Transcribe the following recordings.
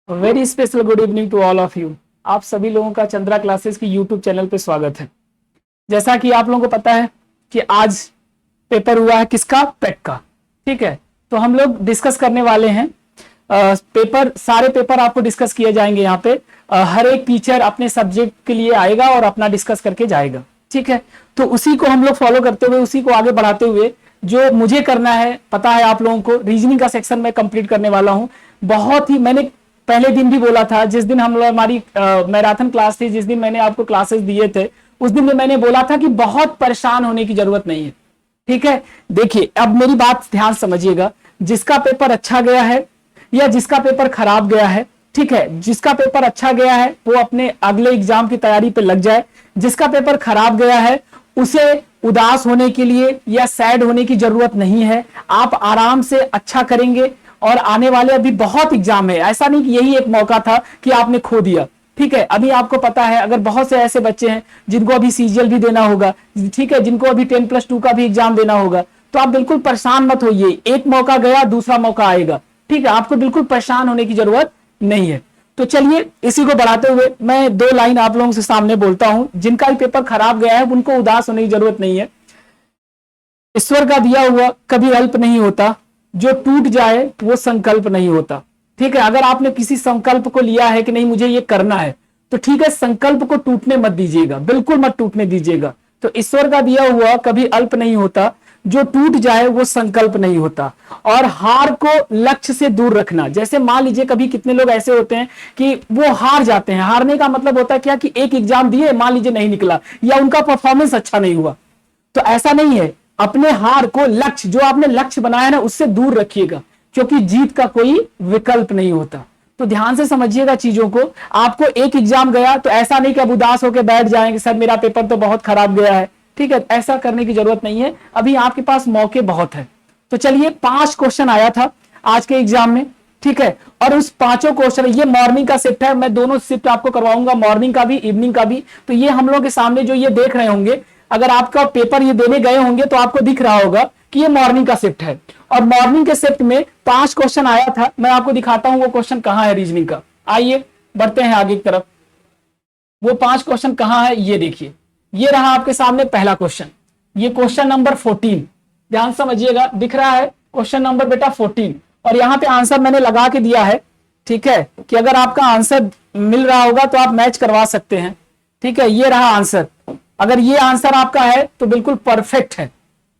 Very special good evening to all of you. आप सभी लोगों का चंद्रा क्लासेस की यूट्यूब चैनल पे स्वागत है। जैसा कि आप लोगों को पता है कि आज पेपर हुआ है किसका, पेट का। ठीक है, तो हम लोग डिस्कस करने वाले हैं सारे पेपर आपको डिस्कस किए जाएंगे यहाँ पे। हर एक टीचर अपने सब्जेक्ट के लिए आएगा और अपना डिस्कस करके जाएगा। ठीक है, तो उसी को हम लोग फॉलो करते हुए, उसी को आगे बढ़ाते हुए जो मुझे करना है, पता है आप लोगों को, रीजनिंग का सेक्शन में कंप्लीट करने वाला हूं। बहुत ही, मैंने पहले दिन भी बोला था, जिस दिन हम लोग हमारी मैराथन क्लास थी, जिस दिन मैंने आपको क्लासेस दिए थे, उस दिन में मैंने बोला था कि बहुत परेशान होने की जरूरत नहीं है। ठीक है, देखिए अब मेरी बात ध्यान समझिएगा। जिसका पेपर अच्छा गया है या जिसका पेपर खराब गया है, ठीक है, जिसका पेपर अच्छा गया है वो अपने अगले एग्जाम की तैयारी पे लग जाए। जिसका पेपर खराब गया है उसे उदास होने के लिए या सैड होने की जरूरत नहीं है। आप आराम से अच्छा करेंगे और आने वाले अभी बहुत एग्जाम है। ऐसा नहीं कि यही एक मौका था कि आपने खो दिया। ठीक है, अभी आपको पता है अगर बहुत से ऐसे बच्चे हैं जिनको अभी सीजीएल भी देना होगा, ठीक है, जिनको अभी 10+2 का भी एग्जाम देना होगा, तो आप बिल्कुल परेशान मत होइए। एक मौका गया, दूसरा मौका आएगा। ठीक है, आपको बिल्कुल परेशान होने की जरूरत नहीं है। तो चलिए इसी को बढ़ाते हुए मैं 2 लाइन आप लोगों से सामने बोलता हूं। जिनका भी पेपर खराब गया है उनको उदास होने की जरूरत नहीं है। ईश्वर का दिया हुआ कभी अल्प नहीं होता, जो टूट जाए वो संकल्प नहीं होता। ठीक है, अगर आपने किसी संकल्प को लिया है कि नहीं मुझे ये करना है, तो ठीक है, संकल्प को टूटने मत दीजिएगा, बिल्कुल मत टूटने दीजिएगा। तो ईश्वर का दिया हुआ कभी अल्प नहीं होता, जो टूट जाए वो संकल्प नहीं होता। और हार को लक्ष्य से दूर रखना। जैसे मान लीजिए कभी कितने लोग ऐसे होते हैं कि वो हार जाते हैं। हारने का मतलब होता है क्या कि एक एग्जाम दिए, मान लीजिए नहीं निकला या उनका परफॉर्मेंस अच्छा नहीं हुआ, तो ऐसा नहीं है। अपने हार को, लक्ष्य जो आपने लक्ष्य बनाया ना, उससे दूर रखिएगा, क्योंकि जीत का कोई विकल्प नहीं होता। तो ध्यान से समझिएगा चीजों को। आपको एक एग्जाम गया तो ऐसा नहीं कि अब उदास होकर बैठ जाएंगे, सर मेरा पेपर तो बहुत खराब गया है। ठीक है, ऐसा करने की जरूरत नहीं है, अभी आपके पास मौके बहुत है। तो चलिए 5 क्वेश्चन आया था आज के एग्जाम में। ठीक है, और उस 5 क्वेश्चन, ये मॉर्निंग का शिफ्ट है, मैं दोनों शिफ्ट आपको करवाऊंगा, मॉर्निंग का भी इवनिंग का भी। तो ये हम लोग के सामने जो ये देख रहे होंगे, अगर आपका पेपर ये देने गए होंगे तो आपको दिख रहा होगा कि ये मॉर्निंग का शिफ्ट है। और मॉर्निंग के शिफ्ट में 5 क्वेश्चन आया था। मैं आपको दिखाता हूं वो क्वेश्चन कहां है रीजनिंग का। आइए बढ़ते हैं आगे की तरफ। वो 5 क्वेश्चन कहां है ये देखिए। ये रहा आपके सामने पहला क्वेश्चन, ये क्वेश्चन नंबर 14। ध्यान समझिएगा, दिख रहा है क्वेश्चन नंबर बेटा 14, और यहां पे आंसर मैंने लगा के दिया है। ठीक है, कि अगर आपका आंसर मिल रहा होगा तो आप मैच करवा सकते हैं। ठीक है, ये रहा आंसर। अगर ये आंसर आपका है तो बिल्कुल परफेक्ट है।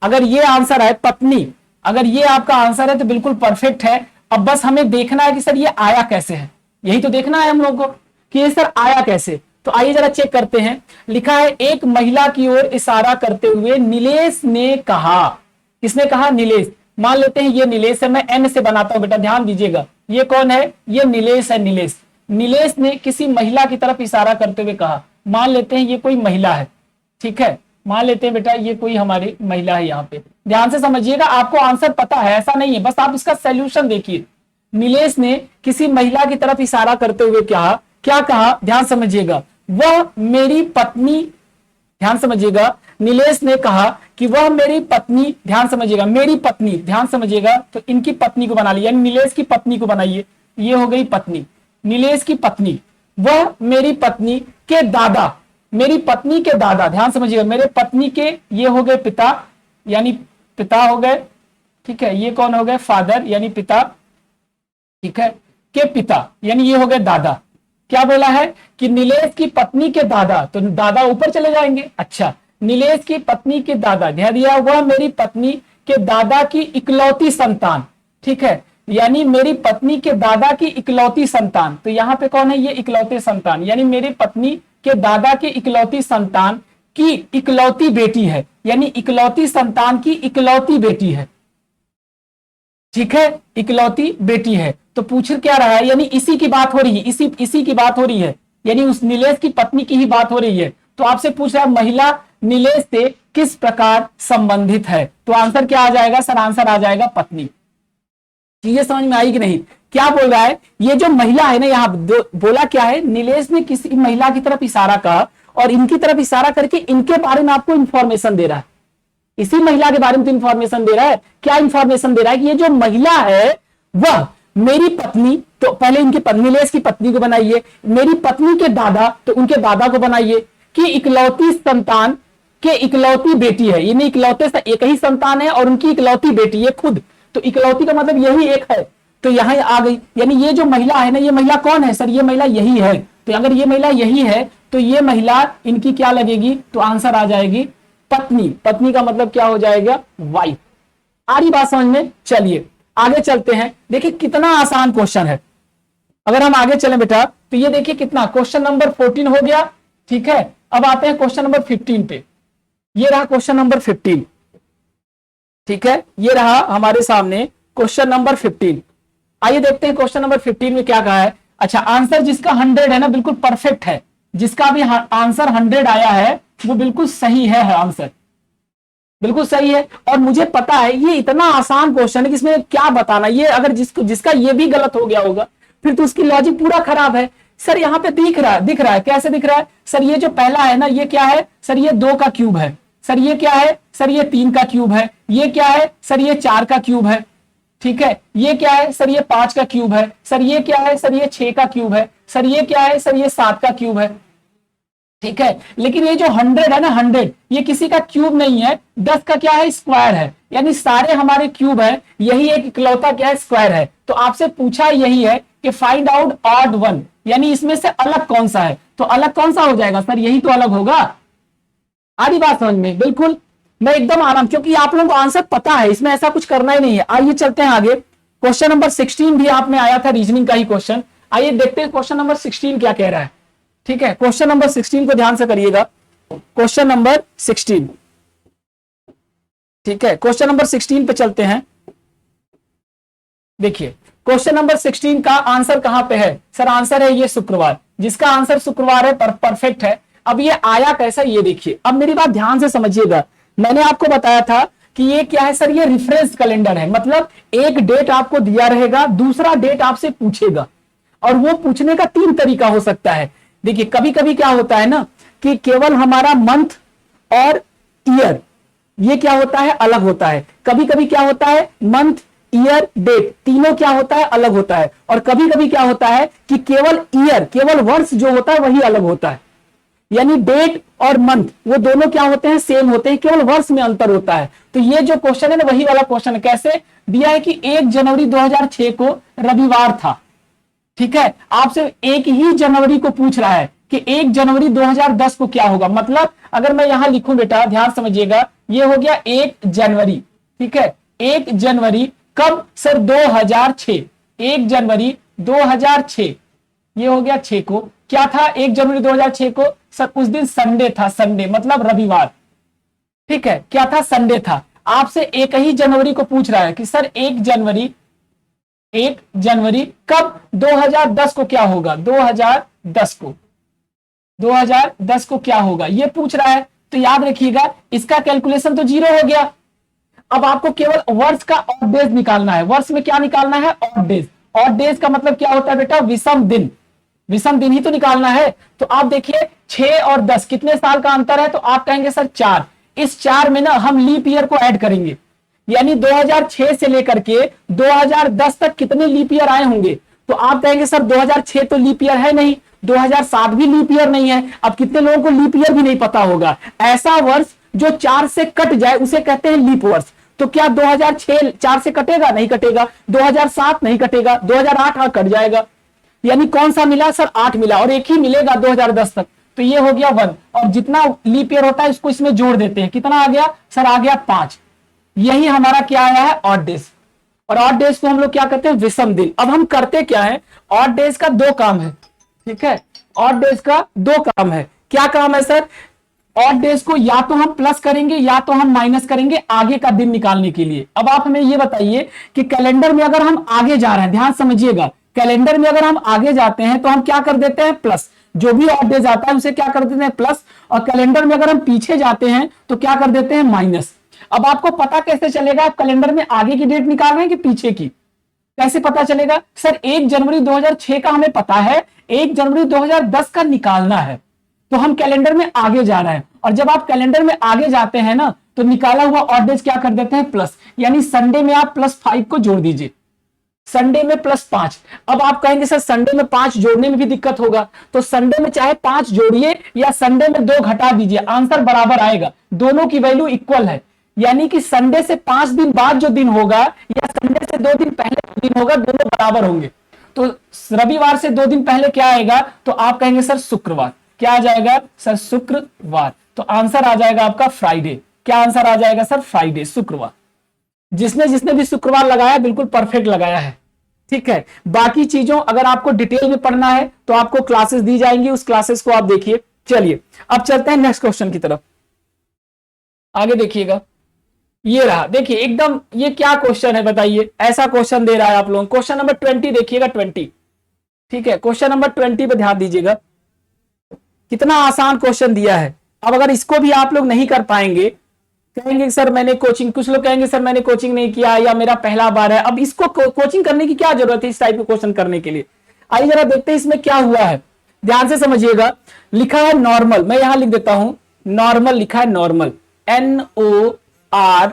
अगर ये आंसर है पत्नी, अगर ये आपका आंसर है तो बिल्कुल परफेक्ट है। अब बस हमें देखना है कि सर ये आया कैसे है, यही तो देखना है हम लोग को कि ये सर आया कैसे। तो आइए जरा चेक करते हैं। लिखा है, एक महिला की ओर इशारा करते हुए नीलेश ने कहा। किसने कहा? नीलेश। मान लेते हैं ये नीलेश है, मैं एन से बनाता हूं बेटा, ध्यान दीजिएगा। ये कौन है? ये नीलेश है, नीलेश। नीलेश ने किसी महिला की तरफ इशारा करते हुए कहा। मान लेते हैं ये कोई महिला है। ठीक है, मान लेते हैं बेटा ये कोई हमारी महिला है। यहाँ पे ध्यान से समझिएगा, आपको आंसर पता है ऐसा नहीं है, बस आप इसका सॉल्यूशन देखिए। नीलेश ने किसी महिला की तरफ इशारा करते हुए कहा, क्या कहा? ध्यान समझिएगा, वह मेरी पत्नी। ध्यान समझिएगा, नीलेश ने कहा कि वह मेरी पत्नी। ध्यान समझिएगा, मेरी पत्नी। ध्यान समझिएगा, तो इनकी पत्नी को बना लिया, नीलेश की पत्नी को बनाइए। ये हो गई पत्नी, नीलेश की पत्नी। वह मेरी पत्नी के दादा, मेरी पत्नी के दादा। ध्यान समझिएगा, मेरे पत्नी के ये हो गए पिता, यानी पिता हो गए। ठीक है, ये कौन हो गए? फादर यानी पिता। ठीक है, के पिता यानी ये हो गए दादा। क्या बोला है कि नीलेश की पत्नी के दादा, तो दादा ऊपर चले जाएंगे। अच्छा, नीलेश की पत्नी के दादा, ध्यान दिया, वह मेरी पत्नी के दादा की इकलौती संतान। ठीक है, यानी मेरी पत्नी के दादा की इकलौती संतान। तो यहां पे कौन है? ये इकलौते संतान, यानी मेरी पत्नी के दादा की इकलौती संतान की इकलौती बेटी है, यानी इकलौती संतान की इकलौती बेटी है। ठीक है, इकलौती बेटी है। तो पूछ क्या रहा है? यानी इसी की बात हो रही है, इसी की बात हो रही है, यानी उस नीलेश की पत्नी की ही बात हो रही है। तो आपसे पूछ रहा है महिला नीलेश से किस प्रकार संबंधित है? तो आंसर क्या आ जाएगा सर? आंसर आ जाएगा पत्नी। चीजें समझ में आई कि नहीं? क्या बोल रहा है? ये जो महिला है ना, यहाँ बोला क्या है? नीलेश ने किसी महिला की तरफ इशारा कहा और इनकी तरफ इशारा करके इनके बारे में आपको इंफॉर्मेशन दे रहा है। इसी महिला के बारे में तो इंफॉर्मेशन दे रहा है। क्या इंफॉर्मेशन दे रहा है कि ये जो महिला है वह मेरी पत्नी, तो पहले इनकी पत्नी ले, इसकी पत्नी को बनाइए, मेरी पत्नी के दादा तो उनके दादा को बनाइए, कि इकलौती संतान के इकलौती बेटी है, यानी इकलौते से एक ही संतान है और उनकी इकलौती बेटी है खुद, तो इकलौती का मतलब यही एक है, तो यहां आ गई। यानी ये जो महिला है ना, ये महिला कौन है सर? ये महिला यही है। तो अगर ये महिला यही है तो ये महिला इनकी क्या लगेगी? तो आंसर आ जाएगी पत्नी। पत्नी का मतलब क्या हो जाएगा? वाइफ। आ रही बात समझ में? चलिए आगे चलते हैं। देखिए कितना आसान क्वेश्चन है। अगर हम आगे चलें बेटा तो ये देखिए कितना, क्वेश्चन नंबर 14 हो गया, ठीक है। अब आते हैं क्वेश्चन नंबर 15 पे। ये रहा क्वेश्चन नंबर 15, ठीक है। ये रहा हमारे सामने क्वेश्चन नंबर 15। आइए देखते हैं क्वेश्चन नंबर 15 में क्या कहा है। अच्छा, आंसर जिसका 100 है ना, बिल्कुल परफेक्ट है, जिसका भी आंसर 100 आया है वो बिल्कुल सही है आंसर, बिल्कुल सही है। और मुझे पता है ये इतना आसान क्वेश्चन है कि इसमें क्या बताना। ये अगर जिसका ये भी गलत हो गया होगा फिर तो उसकी लॉजिक पूरा खराब है। सर यहाँ पे दिख रहा है, कैसे दिख रहा है सर? ये जो पहला है ना, ये क्या है सर? ये 2 का क्यूब है। सर ये क्या है सर? ये 3 का क्यूब है। ये क्या है सर? ये 4 का क्यूब है, ठीक है। ये क्या है सर? ये 5 का क्यूब है। सर ये क्या है सर? ये 6 का क्यूब है। सर ये क्या है सर? ये 7 का क्यूब है, ठीक है। लेकिन ये जो 100 है ना, 100 ये किसी का क्यूब नहीं है, 10 का क्या है? स्क्वायर है। यानी सारे हमारे क्यूब है, यही एक इकलौता क्या है? स्क्वायर है। तो आपसे पूछा यही है कि फाइंड आउट ऑड वन, यानी इसमें से अलग कौन सा है। तो अलग कौन सा हो जाएगा सर? यही तो अलग होगा। आधी बात समझ में? बिल्कुल, मैं एकदम आराम, क्योंकि आप लोगों को आंसर पता है, इसमें ऐसा कुछ करना ही नहीं है। आइए चलते हैं आगे। क्वेश्चन नंबर 16 भी आप में आया था, रीजनिंग का ही क्वेश्चन। आइए देखते हैं क्वेश्चन नंबर 16 क्या कह रहा है, ठीक है। क्वेश्चन नंबर 16 को ध्यान से करिएगा। क्वेश्चन नंबर 16, ठीक है। क्वेश्चन नंबर 16 पे चलते हैं। देखिए क्वेश्चन नंबर 16 का आंसर कहां पे है सर? आंसर है ये शुक्रवार। जिसका आंसर शुक्रवार है परफेक्ट है। अब ये आया कैसा, ये देखिए। अब मेरी बात ध्यान से समझिएगा। मैंने आपको बताया था कि ये क्या है सर? ये रेफरेंस कैलेंडर है, मतलब एक डेट आपको दिया रहेगा, दूसरा डेट आपसे पूछेगा, और वो पूछने का 3 तरीका हो सकता है। देखिए कभी कभी क्या होता है ना कि केवल हमारा मंथ और ईयर ये क्या होता है? अलग होता है। कभी कभी क्या होता है? मंथ, ईयर, डेट तीनों क्या होता है? अलग होता है। और कभी कभी क्या होता है कि केवल ईयर, केवल वर्ष जो होता है वही अलग होता है। यानी डेट और मंथ वो दोनों क्या होते हैं? सेम होते हैं, केवल वर्ष में अंतर होता है। तो ये जो क्वेश्चन है ना, वही वाला क्वेश्चन है। कैसे दिया है कि 1 जनवरी 2006 को रविवार था, ठीक है। आपसे 1 ही जनवरी को पूछ रहा है कि 1 जनवरी 2010 को क्या होगा। मतलब अगर मैं यहां लिखूं बेटा, ध्यान समझिएगा, ये हो गया 1 जनवरी, ठीक है। 1 जनवरी कब सर? 2006। 1 जनवरी 2006 ये हो गया 6 को। क्या था 1 जनवरी 2006 को सर? उस दिन संडे था, संडे मतलब रविवार, ठीक है। क्या था? संडे था। आपसे 1 ही जनवरी को पूछ रहा है कि सर 1 जनवरी कब? 2010 को क्या होगा? 2010 को क्या होगा ये पूछ रहा है। तो याद रखिएगा इसका कैलकुलेशन तो 0 हो गया। अब आपको केवल वर्ष का ऑड डेज निकालना है। वर्ष में क्या निकालना है? Odd days. ऑड डेज का मतलब क्या होता है बेटा? विषम दिन। विषम दिन ही तो निकालना है। तो आप देखिए 6 और 10 कितने साल का अंतर है? तो आप कहेंगे सर 4। इस 4 में ना हम लीप ईयर को ऐड करेंगे, यानी 2006 से लेकर के 2010 तक कितने लीप ईयर आए होंगे? तो आप कहेंगे सर 2006 तो लीप ईयर है नहीं, 2007 भी लीप ईयर नहीं है। अब कितने लोगों को लीप ईयर भी नहीं पता होगा। ऐसा वर्ष जो 4 से कट जाए उसे कहते हैं लीप वर्ष। तो क्या 2006 4 से कटेगा? नहीं कटेगा। 2007 नहीं कटेगा। 2008 हाँ कट जाएगा। यानी कौन सा मिला सर? 8 मिला, और एक ही मिलेगा 2010 तक। तो ये हो गया 1, और जितना लीप ईयर होता है इसको इसमें जोड़ देते हैं। कितना आ गया सर? आ गया 5। यही हमारा क्या आया है? Odd days. और ऑड डेज को हम लोग क्या कहते हैं? विषम दिन। अब हम करते क्या है? ऑड डेज का 2 काम है, ठीक है। ऑड डेज का 2 काम है। क्या काम है सर? ऑड डेज को या तो हम प्लस करेंगे या तो हम माइनस करेंगे आगे का दिन निकालने के लिए। अब आप हमें ये बताइए कि कैलेंडर में अगर हम आगे जा रहे हैं, ध्यान समझिएगा, कैलेंडर में अगर हम आगे जाते हैं तो हम क्या कर देते हैं? प्लस। जो भी ऑड डेज आता है उसे क्या कर देते हैं? प्लस। और कैलेंडर में अगर हम पीछे जाते हैं तो क्या कर देते हैं? माइनस। अब आपको पता कैसे चलेगा आप कैलेंडर में आगे की डेट निकाल रहे हैं कि पीछे की? कैसे पता चलेगा सर? 1 जनवरी 2006 का हमें पता है, 1 जनवरी 2010 का निकालना है, तो हम कैलेंडर में आगे जा रहे हैं। और जब आप कैलेंडर में आगे जाते हैं ना तो निकाला हुआ ऑड डेज क्या कर देते हैं प्लस, यानी संडे में आप +5 को जोड़ दीजिए, संडे में +5। अब आप कहेंगे सर संडे में 5 जोड़ने में भी दिक्कत होगा, तो संडे में चाहे 5 जोड़िए या संडे में 2 घटा दीजिए, आंसर बराबर आएगा, दोनों की वैल्यू इक्वल है। यानी कि संडे से 5 दिन बाद जो दिन होगा या संडे से 2 दिन पहले जो दिन होगा, दोनों बराबर होंगे। तो रविवार से 2 दिन पहले क्या आएगा, तो आप कहेंगे सर शुक्रवार, क्या आ जाएगा सर शुक्रवार, तो आंसर आ जाएगा आपका फ्राइडे। क्या आंसर आ जाएगा सर फ्राइडे, शुक्रवार। जिसने भी शुक्रवार लगाया बिल्कुल परफेक्ट लगाया है, ठीक है। बाकी चीजों अगर आपको डिटेल में पढ़ना है तो आपको क्लासेस दी जाएंगी, उस क्लासेस को आप देखिए। चलिए अब चलते हैं नेक्स्ट क्वेश्चन की तरफ, आगे देखिएगा। ये रहा, देखिए एकदम ये क्या क्वेश्चन है बताइए, ऐसा क्वेश्चन दे रहा है आप लोगों को। क्वेश्चन नंबर 20 देखिएगा, 20, ठीक है। क्वेश्चन नंबर 20 पे ध्यान दीजिएगा, कितना आसान क्वेश्चन दिया है। अब अगर इसको भी आप लोग नहीं कर पाएंगे, कहेंगे सर मैंने कोचिंग, कुछ लोग कहेंगे सर मैंने कोचिंग नहीं किया या मेरा पहला बार है। अब इसको कोचिंग करने की क्या जरूरत है इस टाइप के क्वेश्चन करने के लिए। आइए जरा देखते हैं इसमें क्या हुआ है, ध्यान से समझिएगा। लिखा है नॉर्मल, मैं यहां लिख देता हूं नॉर्मल, लिखा है नॉर्मल, NOR,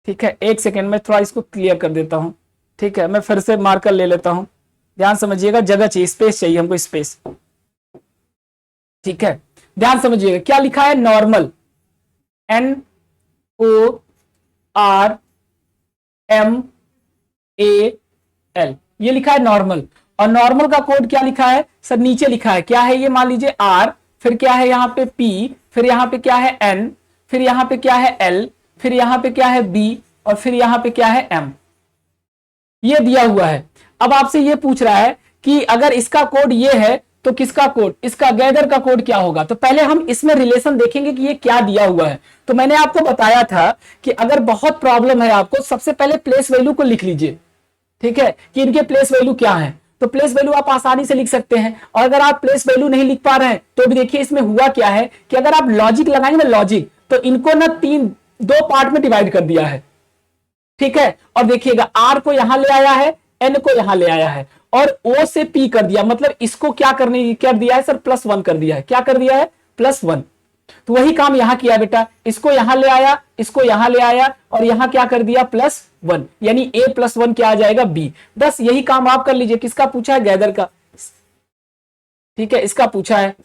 ठीक है। एक सेकेंड में थोड़ा इसको क्लियर कर देता हूं, ठीक है। मैं फिर से मार्कर ले लेता हूं, ध्यान समझिएगा, जगह चाहिए, स्पेस चाहिए हमको, स्पेस, ठीक है। ध्यान समझिएगा क्या लिखा है, नॉर्मल, NORMAL, ये लिखा है नॉर्मल। और नॉर्मल का कोड क्या लिखा है सर, नीचे लिखा है, क्या है ये, मान लीजिए R, फिर क्या है यहाँ पे P, फिर यहाँ पे क्या है N, फिर यहाँ पे क्या है L, फिर यहाँ पे क्या है B, और फिर यहाँ पे क्या है M, ये दिया हुआ है। अब आपसे ये पूछ रहा है कि अगर इसका कोड ये है तो किसका कोड, इसका गैदर का कोड क्या होगा। तो पहले हम इसमें रिलेशन देखेंगे कि ये क्या दिया हुआ है। तो मैंने आपको बताया था कि अगर बहुत प्रॉब्लम है आपको, सबसे पहले प्लेस वैल्यू को लिख लीजिए, ठीक है, कि इनके प्लेस वैल्यू क्या है। तो प्लेस वैल्यू आप आसानी से लिख सकते हैं। और अगर आप प्लेस वैल्यू नहीं लिख पा रहे हैं तो भी देखिए इसमें हुआ क्या है कि अगर आप लॉजिक लगाएंगे ना, लॉजिक, तो इनको ना 2 पार्ट में डिवाइड कर दिया है, ठीक है। और देखिएगा R को यहां ले आया है, N को यहां ले आया है, और O से P कर दिया, मतलब इसको क्या कर दिया है सर, +1 कर दिया है। क्या कर दिया है, +1। तो वही काम यहां किया बेटा, इसको यहां ले आया, इसको यहां ले आया, और यहां क्या कर दिया, +1, यानी A +1 क्या आ जाएगा, B। बस यही काम आप कर लीजिए। किसका पूछा है, गैदर का, ठीक है, इसका पूछा है।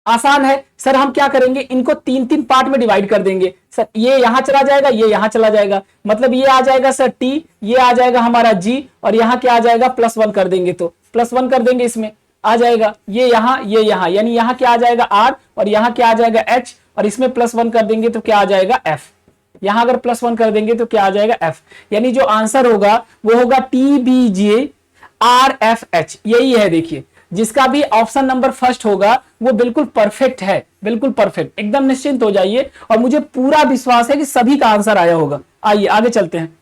आसान है सर, हम क्या करेंगे, इनको 3 पार्ट में डिवाइड कर देंगे सर। ये यहां चला जाएगा, ये यहां चला जाएगा, मतलब ये आ जाएगा सर T, ये आ जाएगा हमारा G, और यहां क्या आ जाएगा, +1 कर देंगे, तो +1 कर देंगे, इसमें आ जाएगा ये यहां, यानी यहां क्या आ जाएगा R, और यहां क्या आ जाएगा H, और इसमें +1 कर देंगे तो क्या आ जाएगा F। यहां अगर +1 कर देंगे तो क्या आ जाएगा F, यानी जो आंसर होगा वो होगा TBJRFH, यही है। देखिए जिसका भी ऑप्शन नंबर फर्स्ट होगा वो बिल्कुल परफेक्ट है, बिल्कुल परफेक्ट, एकदम निश्चिंत हो जाइए। और मुझे पूरा विश्वास है कि सभी का आंसर आया होगा। आइए आगे चलते हैं,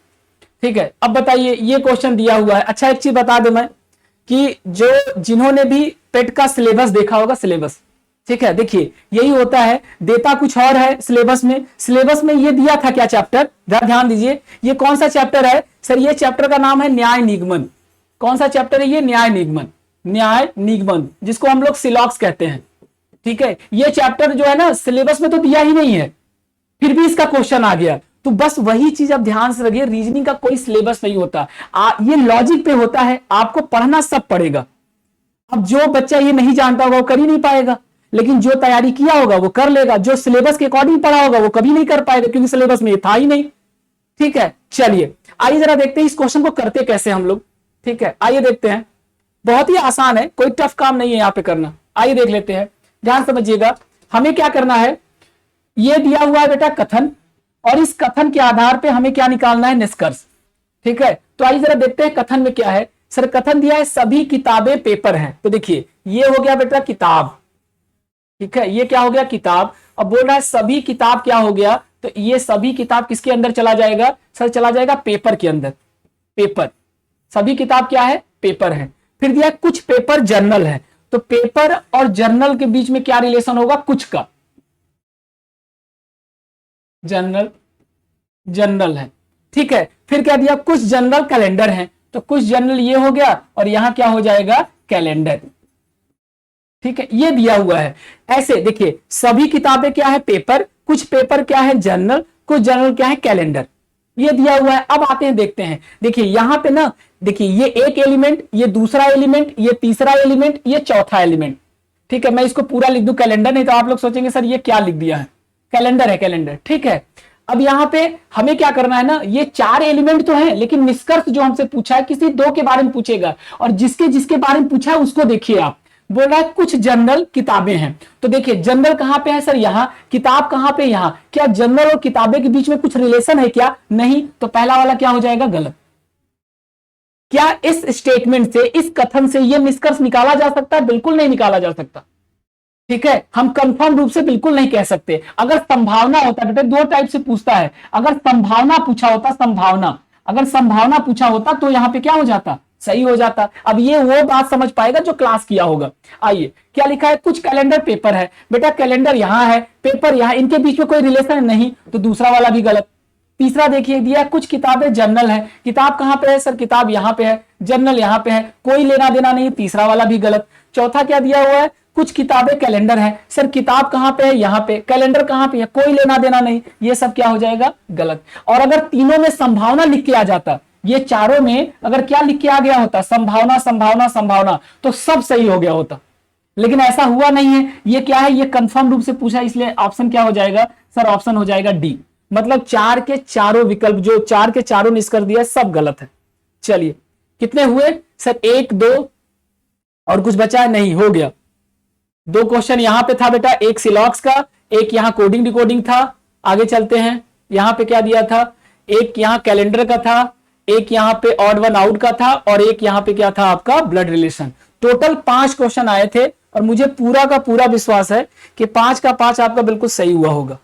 ठीक है। अब बताइए ये क्वेश्चन दिया हुआ है। अच्छा एक चीज बता दूं मैं कि जिन्होंने भी पेट का सिलेबस देखा होगा, सिलेबस, ठीक है, देखिए यही होता है, देता कुछ और है सिलेबस में। सिलेबस में ये दिया था क्या चैप्टर, ध्यान दीजिए, ये कौन सा चैप्टर है सर, ये चैप्टर का नाम है न्याय निगमन। कौन सा चैप्टर है ये, न्याय निगमन, न्याय निगमन, जिसको हम लोग सिलॉक्स कहते हैं, ठीक है। ये चैप्टर जो है ना सिलेबस में तो दिया ही नहीं है, फिर भी इसका क्वेश्चन आ गया। तो बस वही चीज आप ध्यान से रखिए, रीजनिंग का कोई सिलेबस नहीं होता, ये लॉजिक पे होता है, आपको पढ़ना सब पड़ेगा। अब जो बच्चा ये नहीं जानता होगा वो कर ही नहीं पाएगा, लेकिन जो तैयारी किया होगा वो कर लेगा। जो सिलेबस के अकॉर्डिंग पढ़ा होगा वो कभी नहीं कर पाएगा, क्योंकि सिलेबस में ये था ही नहीं, ठीक है। चलिए आइए जरा देखते हैं इस क्वेश्चन को करते कैसे हम लोग, ठीक है। आइए देखते हैं, बहुत ही आसान है, कोई टफ काम नहीं है यहां पे करना। आइए देख लेते हैं, ध्यान समझिएगा। हमें क्या करना है, ये दिया हुआ है बेटा कथन, और इस कथन के आधार पे हमें क्या निकालना है, निष्कर्ष, ठीक है। तो आइए जरा देखते हैं कथन में क्या है। सर कथन दिया है सभी किताबें पेपर हैं, तो देखिए ये हो गया बेटा किताब, ठीक है, ये क्या हो गया, किताब। अब बोल रहा है सभी किताब क्या हो गया, तो ये सभी किताब किसके अंदर चला जाएगा सर, चला जाएगा पेपर के अंदर, पेपर, सभी किताब क्या है, पेपर है। फिर दिया कुछ पेपर जर्नल है, तो पेपर और जर्नल के बीच में क्या रिलेशन होगा, कुछ का, जर्नल, जर्नल है, ठीक है। फिर क्या दिया, कुछ जर्नल कैलेंडर है, तो कुछ जर्नल ये हो गया, और यहां क्या हो जाएगा, कैलेंडर, ठीक है, ये दिया हुआ है। ऐसे देखिए सभी किताबें क्या है पेपर, कुछ पेपर क्या है जर्नल, कुछ जर्नल क्या है कैलेंडर, ये दिया हुआ है। अब आते हैं देखते हैं, देखिए यहां पे ना देखिए ये एक एलिमेंट, ये दूसरा एलिमेंट, ये तीसरा एलिमेंट, ये चौथा एलिमेंट। ठीक है, मैं इसको पूरा लिख दूं कैलेंडर, नहीं तो आप लोग सोचेंगे सर ये क्या लिख दिया है, कैलेंडर है कैलेंडर। ठीक है, अब यहां पे हमें क्या करना है ना, ये 4 एलिमेंट तो है लेकिन निष्कर्ष जो हमसे पूछा है किसी 2 के बारे में पूछेगा, और जिसके जिसके बारे में पूछा है उसको देखिए आप, बोल रहा है कुछ जनरल किताबें हैं। तो देखिए जनरल कहां पे है सर, यहां, किताब कहां पे, यहां। क्या जनरल और किताबें के बीच में कुछ रिलेशन है क्या, नहीं, तो पहला वाला क्या हो जाएगा गलत। क्या इस स्टेटमेंट से, इस कथन से यह निष्कर्ष निकाला जा सकता है, बिल्कुल नहीं निकाला जा सकता। ठीक है, हम कंफर्म रूप से बिल्कुल नहीं कह सकते। अगर संभावना होता, बेटे 2 टाइप से पूछता है, अगर संभावना पूछा होता, संभावना, अगर संभावना पूछा होता तो यहां पे क्या हो जाता, सही हो जाता। अब ये वो बात समझ पाएगा जो क्लास किया होगा। आइए क्या लिखा है, कुछ कैलेंडर पेपर है, बेटा कैलेंडर यहां है, पेपर यहां, इनके बीच में कोई रिलेशन नहीं, तो दूसरा वाला भी गलत। तीसरा देखिए दिया कुछ किताबें जर्नल है, किताब कहां पे है सर, किताब यहां पे है, जर्नल यहां पे है, कोई लेना देना नहीं, तीसरा वाला भी गलत। चौथा क्या दिया हुआ है, कुछ किताबें कैलेंडर है, सर किताब कहां पे है, यहां पे, कैलेंडर कहां पे है, कोई लेना देना नहीं, ये सब क्या हो जाएगा गलत। और अगर तीनों में संभावना लिख के आ जाता, ये चारों में अगर क्या लिख के आ गया होता, संभावना संभावना संभावना, तो सब सही हो गया होता, लेकिन ऐसा हुआ नहीं है। ये क्या है, ये कंफर्म रूप से पूछा, इसलिए ऑप्शन क्या हो जाएगा सर, ऑप्शन हो जाएगा डी। मतलब 4 के चारों विकल्प, जो 4 के चारों निष्कर्ष दिया सब गलत है। चलिए कितने हुए सर, 1 2 और कुछ बचा है, नहीं, हो गया। 2 क्वेश्चन यहां पे था बेटा, एक सिलॉक्स का, एक यहां कोडिंग डिकोडिंग था। आगे चलते हैं, यहां पे क्या दिया था, एक यहां कैलेंडर का था, एक यहां पे ऑड वन आउट का था, और एक यहां पे क्या था आपका ब्लड रिलेशन। टोटल 5 क्वेश्चन आए थे, और मुझे पूरा का पूरा विश्वास है कि 5 का 5 आपका बिल्कुल सही हुआ होगा।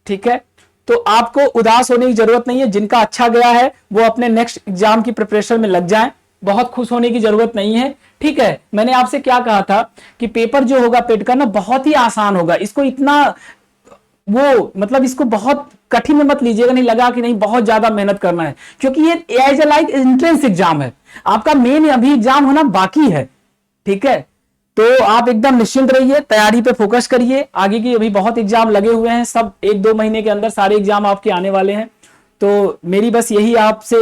ठीक है, तो आपको उदास होने की जरूरत नहीं है, जिनका अच्छा गया है वो अपने नेक्स्ट एग्जाम की प्रिपरेशन में लग जाएं, बहुत खुश होने की जरूरत नहीं है। ठीक है, मैंने आपसे क्या कहा था कि पेपर जो होगा पेट का ना बहुत ही आसान होगा, इसको इतना वो मतलब इसको बहुत कठिन में मत लीजिएगा, नहीं लगा कि नहीं बहुत ज्यादा मेहनत करना है, क्योंकि ये as a like entrance exam है, आपका मेन अभी एग्जाम होना बाकी है। ठीक है, तो आप एकदम निश्चिंत रहिए, तैयारी पे फोकस करिए, आगे की अभी बहुत एग्जाम लगे हुए हैं, सब 1-2 महीने के अंदर सारे एग्जाम आपके आने वाले हैं। तो मेरी बस यही आपसे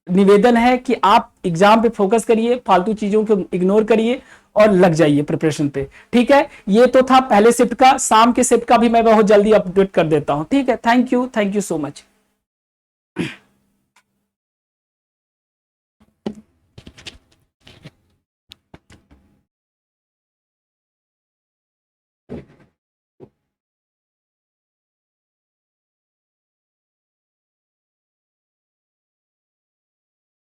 निवेदन है कि आप एग्जाम पे फोकस करिए, फालतू चीजों को इग्नोर करिए और लग जाइए प्रिपरेशन पे। ठीक है, ये तो था पहले शिफ्ट का, शाम के शिफ्ट का भी मैं बहुत जल्दी अपडेट कर देता हूं। ठीक है, थैंक यू सो मच।